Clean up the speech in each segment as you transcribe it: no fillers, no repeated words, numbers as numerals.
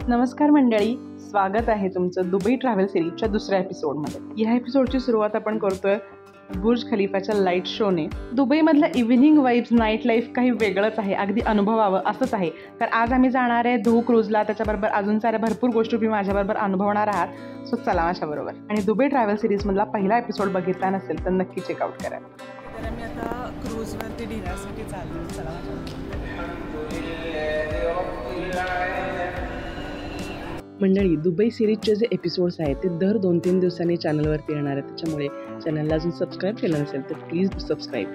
नमस्कार मंडळी, स्वागत आहे तुमचं दुबई ट्रॅव्हल सिरीजच्या दुसऱ्या एपिसोडमध्ये। या एपिसोडची सुरुवात आपण करतोय बुर्ज खलिफाच्या लाईट शोने। दुबईमधलं इव्हिनिंग वाईब्स, नाईट लाईफ काही वेगळंच आहे, अगदी अनुभवावं असंच आहे। तर आज आम्ही जाणार आहे धू क्रूजला, त्याच्याबरोबर अजून साऱ्या भरपूर गोष्टी तुम्ही माझ्याबरोबर अनुभवणार आहात। सो चला माझ्याबरोबर। आणि दुबई ट्रॅव्हल सिरीजमधला पहिला एपिसोड बघितला नसेल तर नक्की चेकआउट करा। तर मी आता क्रूजवरती डिनरसाठी चाललो। चला मंडळी, दुबई सिरीजचे जे एपिसोड्स आहेत ते दर 2-3 दिवसांनी चॅनलवरती येणार आहेत, त्याच्यामुळे चॅनलला अजून सबस्क्राईब केलं नसेल तर प्लीज सबस्क्राईब।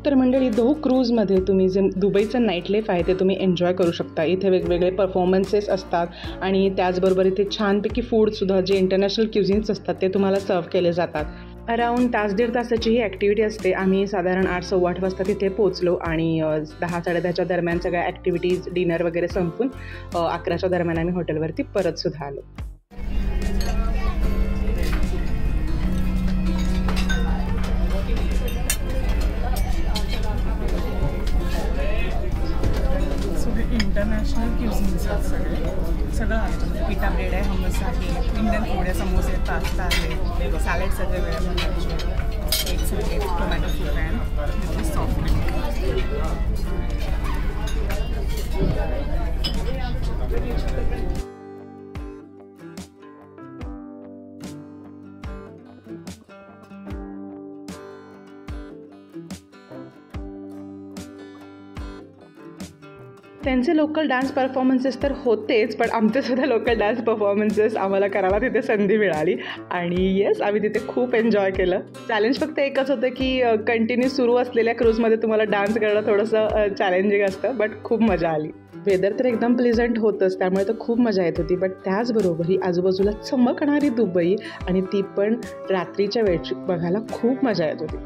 तर मंडळी, दो क्रूजमध्ये तुम्ही जे दुबईचं नाईट लाईफ आहे ते तुम्ही एन्जॉय करू शकता। इथे वेगवेगळे परफॉर्मन्सेस असतात आणि त्याचबरोबर इथे छानपैकी फूडसुद्धा जे इंटरनॅशनल क्युझिन्स असतात ते तुम्हाला सर्व केले जातात। अराऊंड तास-दीड तासाची ही ॲक्टिव्हिटी असते। आम्ही साधारण 8-8:15 वाजता तिथे पोहोचलो आणि 10-10:30च्या दरम्यान सगळ्या ॲक्टिव्हिटीज, डिनर वगैरे संपून 11च्या दरम्यान आम्ही हॉटेलवरती परतसुद्धा आलो। इंटरनॅशनल क्युझिन्स आहेत सगळं आहे। पिठा ब्रेड आहे, हमस आहे, इंडियन फूड आहे, समोसे, पास्ता आहे, सॅलड सगळे वेळेला मिळायचे, एग्स आहे, टोमॅटो सूप आहे, सॉफ्ट ड्रिंक। त्यांचे लोकल डान्स परफॉर्मन्सेस तर होतेच, पण आमचेसुद्धा लोकल डान्स परफॉर्मन्सेस आम्हाला करायला तिथे संधी मिळाली आणि येस, आम्ही तिथे खूप एन्जॉय केलं। चॅलेंज फक्त एकच होतं की कंटिन्यू सुरू असलेल्या क्रूजमध्ये तुम्हाला डान्स करणं थोडंसं चॅलेंजिंग असतं, बट खूप मजा आली। वेदर तर एकदम प्लेझंट होतंच, त्यामुळे तर खूप मजा येत होती। बट त्याचबरोबर ही आजूबाजूला चमकणारी दुबई आणि ती पण रात्रीच्या वेळची बघायला खूप मजा येत होती।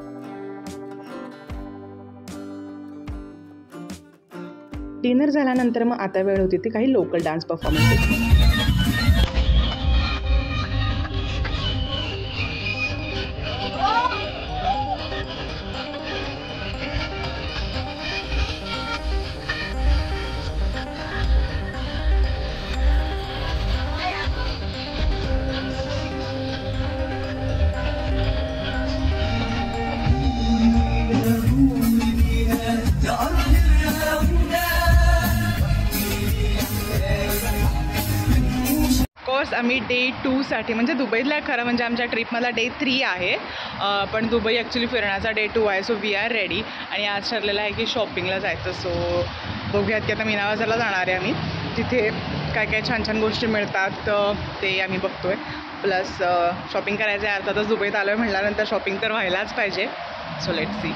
डिनर झाल्यानंतर मग आता वेळ होती ती काही लोकल डान्स परफॉर्मन्सेस। आम्ही डे 2साठी म्हणजे दुबईतला खरं म्हणजे आमच्या ट्रिपमधला डे 3 आहे, पण दुबई ॲक्च्युली फिरण्याचा डे 2 आहे। सो वी आर रेडी आणि आज ठरलेलं आहे की शॉपिंगला जायचं। सो बघूयात की आता मीना बाजारला जाणार आहे आम्ही, तिथे काय काय छान छान गोष्टी मिळतात ते आम्ही बघतोय। प्लस शॉपिंग करायचं आहे, अर्थातच दुबईत आलो आहे म्हटल्यानंतर शॉपिंग तर व्हायलाच पाहिजे। So let's see.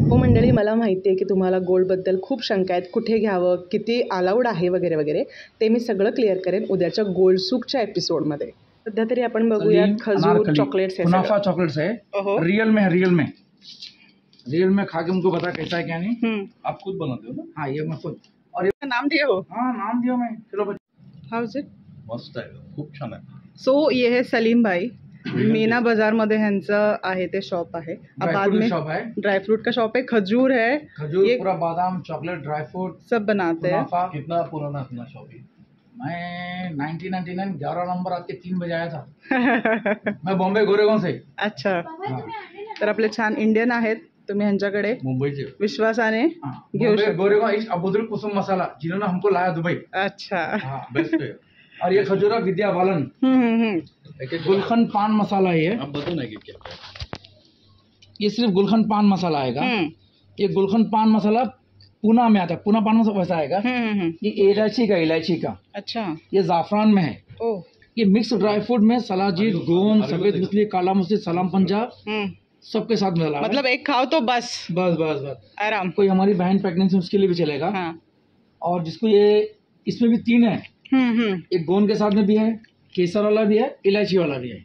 हो मंडळी, मला माहिती आहे की तुम्हाला गोल्डबद्दल खूप शंका आहेत, कुठे घ्यावं, किती अलाउड आहे वगैरे वगैरे, ते मी सगळं क्लिअर करेन उद्याच्या गोल्ड सूकच्या एपिसोडमध्ये। सध्या तरी आपण बघूया खजूर चॉकलेट्स है, कुनाफा चॉकलेट्स है, रियल में खा के उनको पता कैसा है क्या नहीं। आप खुद बनाते हो ना? हाँ, ये मैं खुद। और ये नाम दिया हो? हाँ, नाम दिया मैं। चलो हाउ इज इट? मस्त आहे, खूप छान आहे। सो ये है सलीम भाई, मीना बाजार मध्ये ह्यांचं आहे ते शॉप आहे। बाद में शॉप है, ड्राई फ्रूट का शॉप है, खजूर है, खजूर पूरा बादाम, चॉकलेट, ड्राई फ्रूट सब बनाते हैं। कितना पुराना अपना शॉप है। मैं 1999 11 नंबर आके 3 बजे आया था। मैं बॉम्बे गोरेगांव से। अच्छा, तर आपले छान इंडियन आहेत, तुम्ही ह्यांच्याकडे मुंबईचे विश्वासाने घेऊ शकता। गोरेगांव इस अबुदुल कुसुम मसाला जिन्होंने हमको लाया दुबई। अच्छा, हाँ, बेस्ट है। और ये खजूरा विद्या बालन, गुलखन पान मसाला है। आप बताओ ना क्या ये सिर्फ गुलखन पान मसाला आएगा। ये गुलखन पान मसाला पूना में आता है, पूना पान मसाला वैसा आएगा। ये इलायची का। अच्छा, ये जाफरान में है। ओह, ये मिक्स ड्राई फ्रूट में सलाजीर, गोंद, सफेद मूसली, काला मूसली, सलाम पंजाब सबके साथ मिला। मतलब एक खाओ तो बस बस बस बस आराम। कोई हमारी बहन प्रेगनेंसी उसके लिए भी चलेगा। हाँ। और जिसको ये इसमें भी 3 है, एक गोंद के साथ में भी है, केसर वाला भी है, इलायची वाला भी है।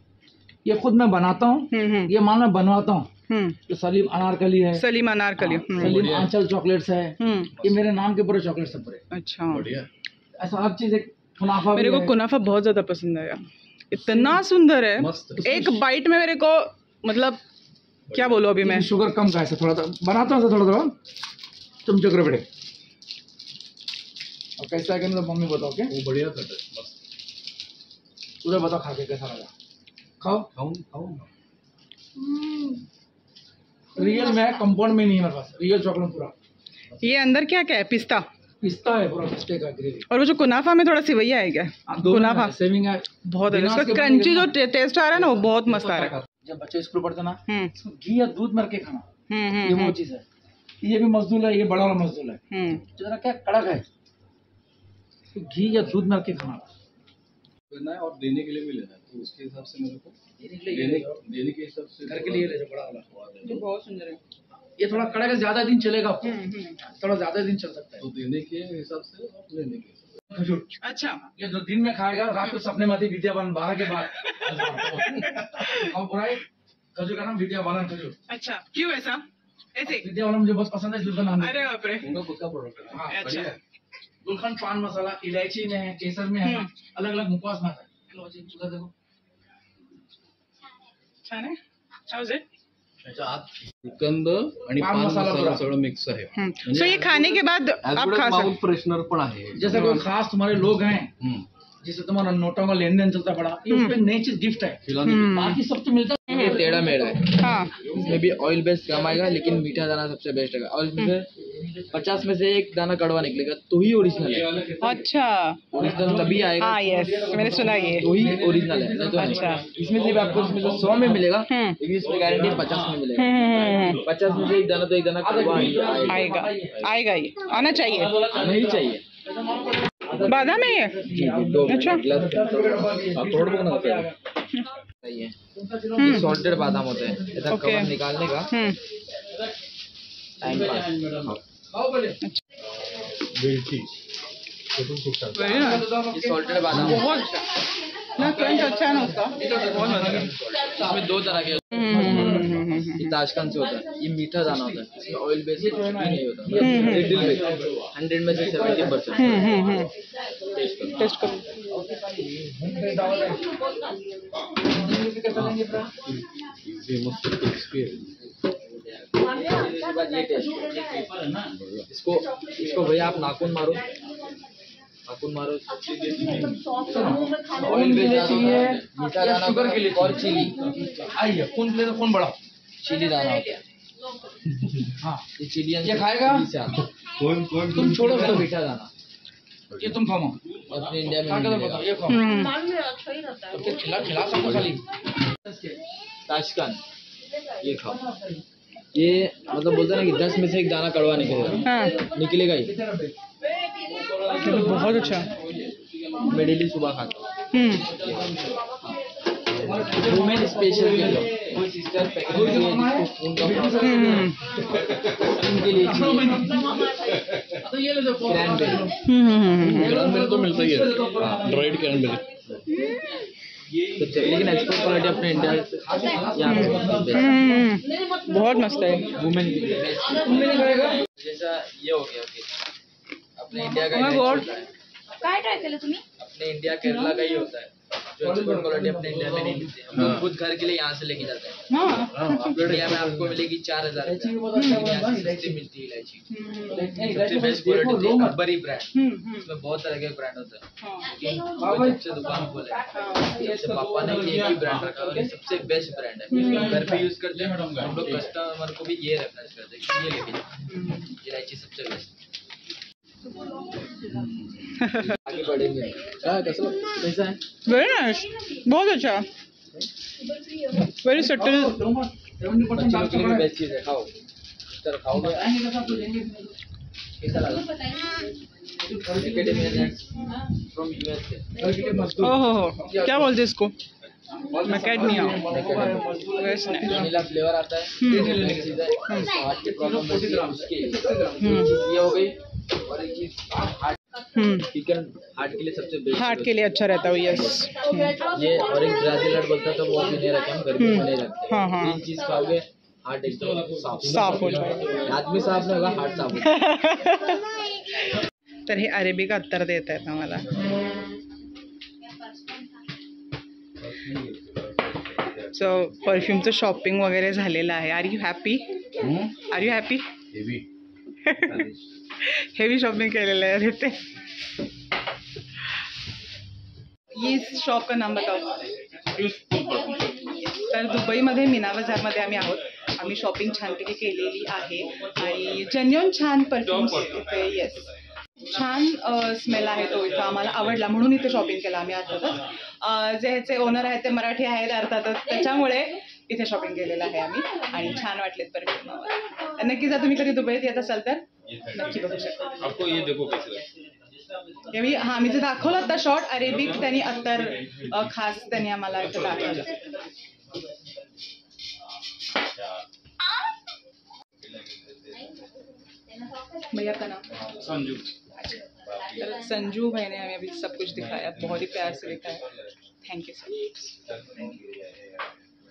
ये खुद मैं बनाता हूँ, ये माल मैं बनवाता हूँ। तो सलीम अनारकली है, सलीम अनारकली, सलीम आंचल चॉकलेट्स है, ये मेरे नाम के पूरे चॉकलेट्स है पूरे। अच्छा, बढ़िया। ऐसा हर चीज एक कुनाफा। मेरे को कुनाफा बहुत ज्यादा पसंद आया। इतना सुंदर है, मस्त। एक बाइट में मेरे को मतलब क्या बोलूं अभी मैं। शुगर कम का ऐसा थोड़ा बनाता हूँ थोड़ा तुम चक्र बड़े और कैसा है कि मम्मी बताओ क्या। वो बढ़िया था मस्त। उधर बताओ खा के कैसा लगा। खाओ रियल में कंपाउंड में नहीं है मेरे पास, रियल चॉकलेट पूरा। ये अंदर क्या क्या है? पिस्ता है पूरा, पिस्ते का ग्रेवी। और वो जो कुनाफा में थोड़ा सिवैया है क्या? कुनाफा सेविंग है बहुत है, उसका क्रंची जो टेस्ट आ रहा है ना वो बहुत मस्त आ रहा है। जब बच्चे स्कूल पढ़ते ना घी या दूध मर के खाना, ये वो चीज है। ये भी मजदूर है, ये बड़ा वाला मजदूर है, जरा क्या कड़क है, तो घी या दूध मर के खाना लेना है और देने के लिए भी लेना है, तो उसके हिसाब से मेरे को देने के हिसाब से घर के लिए ले बड़ा वाला जो बहुत सुंदर है। ये थोड़ा कड़क है, ज्यादा दिन चलेगा, थोड़ा ज्यादा दिन चल सकता है, तो देने के हिसाब से और लेने के हिसाब से। खजूर अच्छा, ये जो दिन में खाएगा रात को सपने में आती विद्या बालन 12 के बाद और पूरा खजूर का नाम विद्या बालन खजूर। अच्छा क्यों ऐसा? ऐसे विद्या बालन मुझे बहुत पसंद है, इसका नाम है। अरे बाप रे, उनका खुद का प्रोडक्ट है। हाँ, अच्छा। गुलकंद पान मसाला इलायची में है, केसर में है, अलग अलग मुखवास में आता है। लो जी उधर देखो, छान आहे। How is it? त्याच्या आत गुलकंद आणि पान पान मसाला मसाला पुरा. सगळं मिक्स आहे. सो ये खाने के बाद आप खा माउथ सकते। फ्रेशनर पण आहे. जैसे कोई खास तुम्हारे लोग हैं जिससे तुम्हारा नोटों का लेन देन चलता पड़ा, ये उसपे नई चीज गिफ्ट है, खिलाने बाकी सब तो मिलता है। ये टेढ़ा मेढ़ा है, हाँ इसमें भी ऑयल बेस्ड कम आएगा लेकिन मीठा दाना सबसे बेस्ट है। और इसमें 50 में से एक दाना कड़वा निकलेगा तो ही ओरिजिनल है। अच्छा, ओरिजिनल तभी आएगा हाँ यस मैंने सुना ये। तो ही ओरिजिनल है, नहीं तो नहीं। अच्छा। इसमें सिर्फ आपको इसमें तो 100 में मिलेगा लेकिन इसमें गारंटी 50 में मिलेगा। 50 में से एक दाना तो एक दाना कड़वा आएगा। आएगा आएगा, ये आना चाहिए। आना ही चाहिए। बादाम है ये? जी, 2 अच्छा। गिलास थोड़ा बहुत होता है. सही है। ये सॉल्टेड बादाम होते हैं, ऐसा Okay. कवर निकालने का टाइम पास। खाओ पहले। वेलची ते पण खूप छान. Very nice. ये सॉल्टेड बादाम है। बहुत अच्छा ना, क्रंच अच्छा है ना उसका, बहुत मजा। इसमें 2 तरह के होते हैं। ये ताशकंद से होता है, ये मीठा दाना होता है, इसमें ऑयल बेस कुछ भी नहीं होता। लिटिल बिट 100 में से 70% टेस्ट करो। हे मस्त क्रिस्पी आहे. इसके बाद ये टेस्ट, इसको भैया आप नाखून मारो। ऑयल बेस चाहिए, मीठा दाना शुगर के लिए और चिली आइए, कौन ले कौन बड़ा? चिली दाना होता है। हाँ, ये चिली ये खाएगा? कोण तुम छोड़ो तो मीठा दाना ये तुम खाओ, अपने इंडिया में खा नहीं के मिलेगा। बताओ, ये खाओ। तो फिर खिला सबको खाली। ताशकंद ये खाओ। ये मतलब बोलते हैं ना कि 10 में से एक दाना कड़वा निकलेगा, हाँ निकलेगा ही। बहुत अच्छा। मैं डेली सुबह खाता हूँ। वुमेन स्पेशल के लिए कोई सिस्टर पैकेट के लिए जिसको खून का प्रॉब्लम है, उनके लिए तो ये ले दो क्रैनबेरी। क्रैनबेरी तो मिलता ही है, ड्राइड क्रैनबेरी. लेकिन एक्सपोर्ट क्वालिटी अपने इंडिया से यहाँ पे बहुत मस्त है। वुमेन के लिए जैसा ये हो गया। ओके, अपने इंडिया का Oh my image God. होता है, काय ट्राय केलं तुम्ही? अपने इंडिया केरला का ही होता है जो एक्सपोर्ट क्वालिटी अपने इंडिया में नहीं मिलती है। हम लोग खुद घर के लिए यहाँ से लेके जाते हैं। हाँ इंडिया में आपको मिलेगी 4000 लेकिन यहाँ से सस्ती मिलती है इलायची। सबसे बेस्ट क्वालिटी थी अकबरी ब्रांड। इसमें बहुत तरह के ब्रांड होते हैं, लेकिन वो जब से दुकान खोले सबसे पापा ने एक ही ब्रांड रखा और ये सबसे बेस्ट ब्रांड है। घर पे यूज करते हैं, हम लोग कस्टमर को भी ये रेफरेंस करते हैं कि ये लेके जाओ, इलायची सबसे बेस्ट। आगे बढ़ेंगे। कैसा है? वेरी नाइस, बहुत अच्छा, वेरी सटल। बच्चे लोग के लिए बेस्ट चीज है, खाओ। इस तरह खाओगे कैसा लगा? Macadamia nuts from USA। ओहो, क्या बोलते हैं इसको? Macadamia. Very nice. Vanilla flavour आता है, बेस्ट चीज है। हार्ट की प्रॉब्लम होती है उसके लिए ये हो गई। और एक चीज हार्ट, चिकन हार्ट के लिए सबसे बेस्ट, हार्ट के लिए अच्छा रहता है। यस ये। और एक ब्राजील नट बोलता है तो वो भी नहीं रखे, हम घर पे नहीं रखते। हाँ, हाँ। 3 चीज खाओगे हार्ट एकदम साफ हो जाएगा। आदमी साफ नहीं होगा, हार्ट साफ होगा। तर हे अरेबिका उत्तर देत आहेत आम्हाला। सो परफ्यूमचं शॉपिंग वगैरे झालेलं आहे. Are you happy? Are you happy? Heavy shopping केलेलं आहे तिथे. ये शॉप का नाम बताओ. तर दुबईमध्ये मीना बाजारमध्ये आम्ही आहोत. आम्ही शॉपिंग छानपैकी केलेली आहे आणि जेन्युइन छान परफ्यूम्स इथे. येस, छान स्मेल आहे तो इथं. आम्हाला आवडला म्हणून इथे शॉपिंग केलं आम्ही. अर्थातच जे ह्याचे ओनर आहेत ते मराठी आहेत अर्थातच, त्याच्यामुळे इथे शॉपिंग केलेलं आहे आम्ही आणि छान वाटलेत परफ्यूम आम्हाला. नक्की जर तुम्ही कधी दुबईत येत असाल तर नक्की बघू शकता. हां, मी जे दाखवलं आता शॉर्ट अरेबिक त्यांनी अत्तर खास त्यांनी आम्हाला इथं दाखवलं. भैया का नाम संजू. तर संजू भाई ने हमें अभी सब कुछ दिखाया, बहुत ही प्यार से दिखाया. Thank you so much.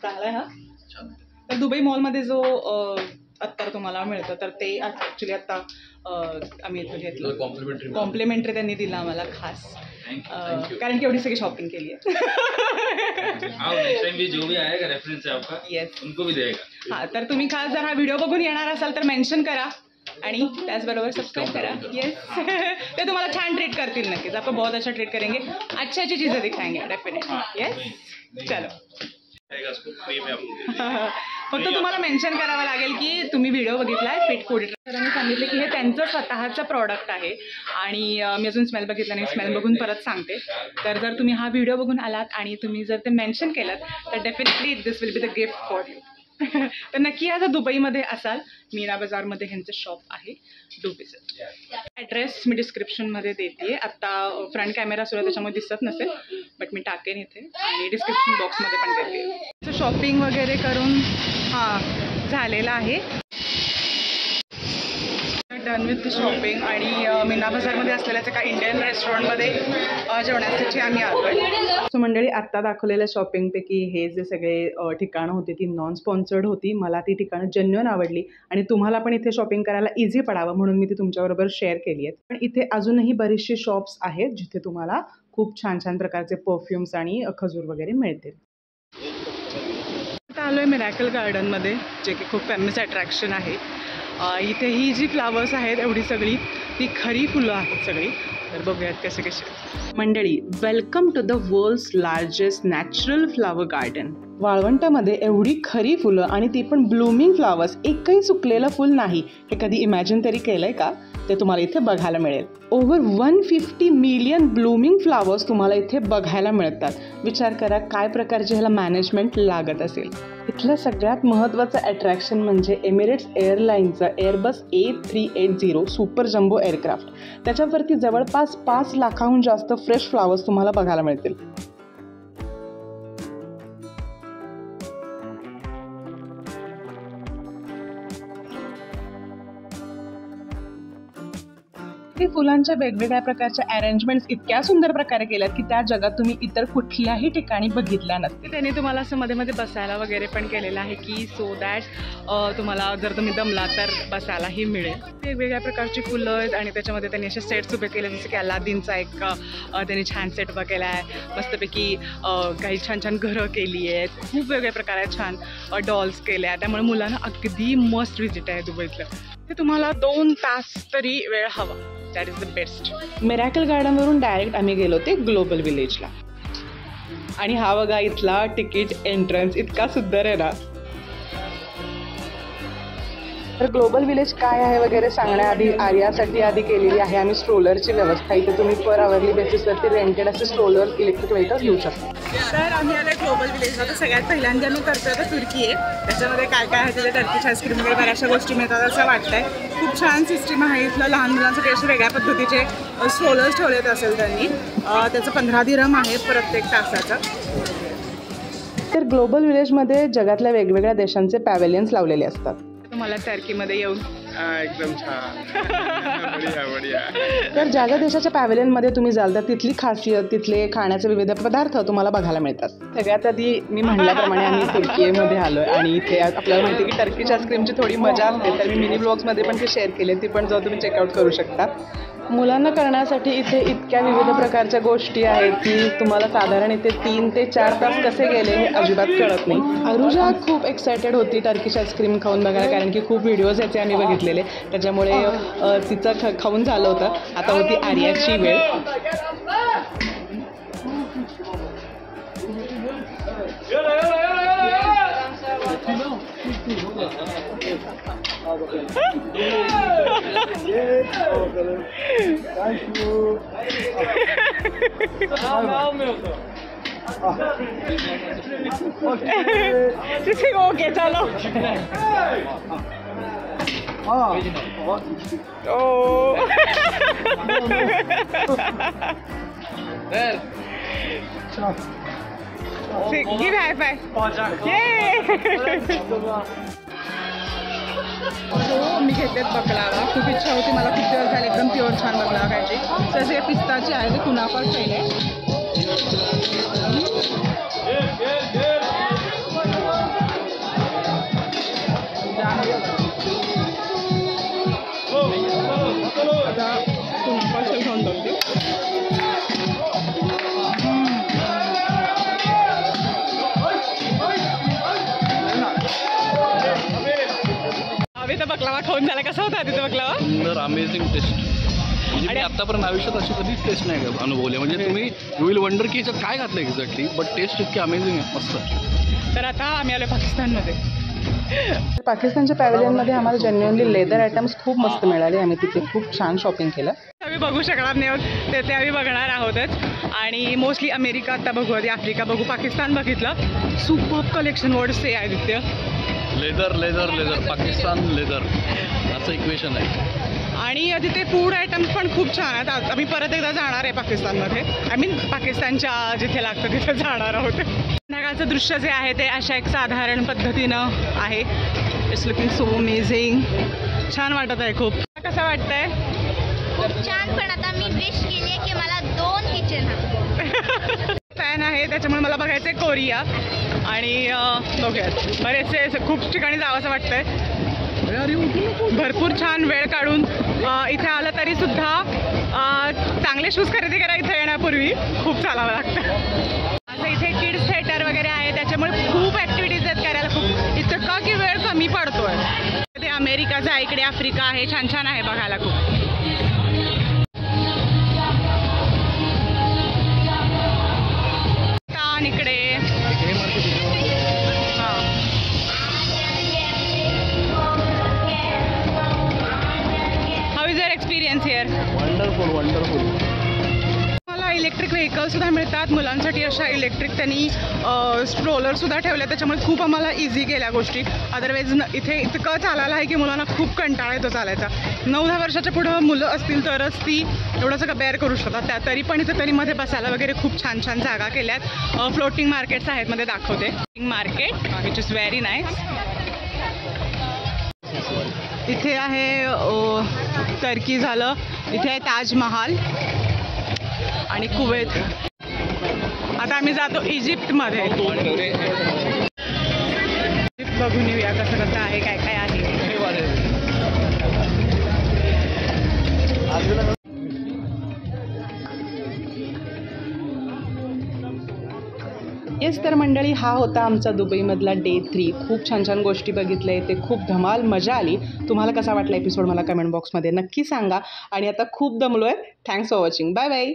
चांगला आहे हा. तर दुबई मॉलमध्ये जो अत्तर तुम्हाला मिळतं तर ते ॲक्च्युली आत्ता आम्ही इथं घेतलं. कॉम्प्लिमेंटरी त्यांनी दिलं आम्हाला खास, कारण की एवढी सगळी शॉपिंग केली आहे. येस, हां. तर तुम्ही खास जर हा व्हिडिओ बघून येणार असाल तर मेन्शन करा आणि त्याचबरोबर सबस्क्राईब करा. येस, ते तुम्हाला छान ट्रीट करतील नक्कीच. आपण बहुत अच्छा ट्रीट करेंगे, अच्छी अच्छी चीज़ें दिखाएंगे डेफिनेटली. येस, चलो. फक्त तुम्हाला मेन्शन करावं लागेल की तुम्ही व्हिडिओ बघितलाय फिट फूड. तर मी सांगितले की हे त्यांचं स्वतःचं प्रॉडक्ट आहे आणि मी अजून स्मेल बघितला नाही. स्मेल बघून परत सांगते. तर जर तुम्ही हा व्हिडिओ बघून आलात आणि तुम्ही जर ते मेन्शन केलं तर definitely this will be the gift for you. तर नक्की या जर दुबईमध्ये असाल, मीना बाजारमध्ये ह्यांचं शॉप आहे. Do visit. ॲड्रेस मी डिस्क्रिप्शनमध्ये देते. आत्ता फ्रंट कॅमेरा सुरू आहे त्याच्यामुळे दिसत नसेल, बट मी टाकेन इथे आणि डिस्क्रिप्शन बॉक्समध्ये पण देते. शॉपिंग वगैरे करून हां झालेलं आहे. डन विथ द शॉपिंग आणि मीना बाजारमध्ये असलेल्याच एका इंडियन रेस्टॉरंटमध्ये जेवण्यासाठी आम्ही आलो आहे. सो मंडळी, आत्ता दाखवलेल्या शॉपिंगपैकी हे जे सगळे ठिकाणं होती ती नॉन स्पॉन्सर्ड होती. मला ती ठिकाणं जेन्युइन आवडली आणि तुम्हाला पण इथे शॉपिंग करायला इझी पडावं म्हणून मी ती तुमच्याबरोबर शेअर केली आहेत. पण इथे अजूनही बरीचशी शॉप्स आहेत जिथे तुम्हाला खूप छान छान प्रकारचे परफ्यूम्स आणि खजूर वगैरे मिळतील. आता आलो आहे मिरॅकल गार्डनमध्ये, जे की खूप फेमस अट्रॅक्शन आहे. इथे ही जी फ्लावर्स आहेत एवढी सगळी ती खरी फुलं आहेत सगळी. तर बघूयात कसे कसे. मंडळी, welcome to the world's largest natural flower garden. वाळवंटामध्ये एवढी खरी फुलं आणि ती पण ब्लूमिंग फ्लावर्स, एकही सुकलेलं फुल नाही. हे कधी इमॅजिन तरी केलंय का? ते तुम्हाला इथे बघायला मिळेल. ओव्हर 150 मिलियन ब्लूमिंग फ्लावर्स तुम्हाला इथे बघायला मिळतात. विचार करा काय प्रकारचे ह्याला मॅनेजमेंट लागत असेल. इथलं सगळ्यात महत्त्वाचं अट्रॅक्शन म्हणजे एमिरेट्स एअरलाईनचं Airbus A380 super jumbo aircraft. त्याच्यावरती जवळपास 5 लाखाहून जास्त फ्रेश फ्लावर्स तुम्हाला बघायला मिळतील. फुलांच्या वेगवेगळ्या प्रकारच्या अरेंजमेंट्स इतक्या सुंदर प्रकारे केल्यात की त्या जगात तुम्ही इतर कुठल्याही ठिकाणी बघितल्या नसतील. त्यांनी तुम्हाला असं मध्ये मध्ये बसायला वगैरे पण केलेलं आहे की सो दॅट तुम्हाला जर तुम्ही दमला तर बसायलाही मिळेल. वेगवेगळ्या प्रकारची फुलं आहेत आणि त्याच्यामध्ये त्यांनी असे सेट्स उभे केले, जसं की अलादीनचा एक त्यांनी छान सेट उभा केला आहे. मस्तपैकी काही छान छान घरं केली आहेत. खूप वेगवेगळ्या प्रकारे छान डॉल्स केल्या आहेत. त्यामुळे मुलांना अगदी मस्ट विजिट आहे दुबईतलं. ते तुम्हाला 2 तास तरी वेळ हवा. That is the best. Miracle गार्डनवरून डायरेक्ट आम्ही गेलो ते ग्लोबल विलेजला. आणि हा बघा इथला तिकीट एंट्रन्स इतका सुंदर आहे ना. तर ग्लोबल विलेज काय आहे वगैरे सांगण्याआधी आर्यासाठी आधी केलेली आहे आम्ही स्ट्रोलरची व्यवस्था. इथे तुम्ही पर आवरली बेसिसवरती रेंटेड असे स्ट्रोलर इलेक्ट्रिक व्हेकल्स घेऊ शकता. तर आम्ही आलो ग्लोबल विलेजला. तर सगळ्यात पहिल्यांदा मी करतोय तर तुर्की आहे. त्याच्यामध्ये काय काय आहे तिथे टर्किश आईस्क्रीम वगैरे बऱ्याचशा गोष्टी मिळतात असं वाटतंय. खूप छान सिस्टीम आहे इथलं. लहान मुलांसाठी असे वेगळ्या पद्धतीचे स्ट्रोलर्स ठेवलेत असेल त्यांनी. त्याचं 15 दिरहम आहे प्रत्येक तासाचं. तर ग्लोबल विलेजमध्ये जगातल्या वेगवेगळ्या देशांचे पॅव्हेलियन्स लावलेले असतात. तुम्हाला टर्कीमध्ये येऊन एकदम छान. तर ज्या ज्या देशाच्या पॅव्हेलियनमध्ये तुम्ही जाल तर तिथली खासियत, तिथले खाण्याचे विविध पदार्थ तुम्हाला बघायला मिळतात. सगळ्यात आधी मी म्हटल्याप्रमाणे आम्ही तुर्कीमध्ये आलो आहे आणि इथे आपल्याला माहिती आहे की टर्किश आईस्क्रीमची थोडी मजा असते. तर मी मिनी ब्लॉग्समध्ये पण ते शेअर केले, ती पण जाऊन तुम्ही चेकआउट करू शकता. मुलांना करण्यासाठी इथे इतक्या विविध प्रकारच्या गोष्टी आहेत की तुम्हाला साधारण इथे 3 ते 4 तास कसे गेले हे अजिबात कळत नाही. अरुजा खूप एक्सायटेड होती टर्किश आईस्क्रीम खाऊन बघायला, कारण की खूप व्हिडिओज याचे आम्ही बघितलेले, त्याच्यामुळे तिचं खाऊन झालं होतं. आता होती आर्याची वेळ. ओके चलो. Give high five. Yay! मी घेतेत बकलावा. खूप इच्छा होती मला, खूप दिवस झाले एकदम प्युअर छान बकलावा खायची. तसे पिस्ताचे आहे ते कुनाफा पहिले. आता कुनाफा खाऊन बघते. तर बकलावा खाऊन झाला. कसा होता तिथे बकलावा? सुंदर, अमेझिंग टेस्ट. म्हणजे मी आतापर्यंत आयुष्यात अशी कधीच टेस्ट नाही अनुभवली. म्हणजे तुम्ही यू विल वंडर की याच्यात काय घातलं एक्झॅक्टली, बट टेस्ट इतकी अमेझिंग आहे, मस्त. तर आता आम्ही आलो पाकिस्तानमध्ये. पाकिस्तानच्या पॅव्हिलियनमध्ये आम्हाला जेन्युअनली लेदर आयटम्स खूप मस्त मिळाले. आम्ही तिथे खूप छान शॉपिंग केलं. आम्ही बघू शकणार नाही आहोत ते आम्ही बघणार आहोतच. आणि मोस्टली अमेरिका आता बघू, आधी आफ्रिका बघू, पाकिस्तान बघितलं. सुपर कलेक्शन वर्ड से Aditya. Leather leather leather, Pakistan leather असं इक्वेशन आहे. आणि तिथे फूड आयटम्स पण खूप छान आहेत. आम्ही परत एकदा जाणार आहे पाकिस्तानमध्ये. आय मीन पाकिस्तानच्या जिथे लागतं तिथे जाणार आहोत. संध्याकाळचं दृश्य जे आहे ते अशा एक साधारण पद्धतीनं आहे. It's looking so amazing. छान वाटत आहे खूप. कसं वाटतंय? खूप छान. पण आता मी विश केली आहे की मला 2 किचन हवं. फॅन आहे त्याच्यामुळे मला बघायचं आहे कोरिया. आणि बघूयात, बरेचसे खूप ठिकाणी जावं असं वाटतंय. भरपूर छान वेळ काढून इथे आलं तरी सुद्धा चांगले शूज खरेदी करा. इथे येण्यापूर्वी खूप चालावं लागतं. असं इथे किड्स थिएटर वगैरे आहे, त्याच्यामुळे खूप ॲक्टिव्हिटीज आहेत करायला. खूप इतकं की वेळ कमी पडतोय. ते अमेरिकाचं आहे, इकडे आफ्रिका आहे. छान छान आहे बघायला खूप. इकडे how is your experience here? Wonderful wonderful. मला इलेक्ट्रिक व्हेकलसुद्धा मिळतात मुलांसाठी. अशा इलेक्ट्रिक त्यांनी स्ट्रोलरसुद्धा ठेवले, त्याच्यामुळे खूप आम्हाला इझी गेल्या गोष्टी. अदरवाईज इथे इतकं चालायला आहे की मुलांना खूप कंटाळा येतो चालायचा. 9-10 वर्षाच्या पुढं मुलं असतील तरच ती एवढं सगळं बेअर करू शकतात. त्या तरी पण इथे तरी मध्ये बसायला वगैरे खूप छान छान जागा केल्यात. फ्लोटिंग मार्केट्स आहेत मध्ये दाखवते. Market which is very nice. इथे आहे टर्की झालं, इथे आहे ताजमहाल आणि कुवेत. आता आम्ही जातो इजिप्तमध्ये. इजिप्त बघून येऊया कसं कसं आहे, काय काय आहे. येस तर मंडळी, हा होता आमचा दुबईमधला डे 3. खूप छान छान गोष्टी बघितल्या. ते खूप धमाल मजा आली. तुम्हाला कसा वाटला एपिसोड मला कमेंट बॉक्समध्ये नक्की सांगा. आणि आता खूप दमलो आहे. Thanks for watching. Bye bye.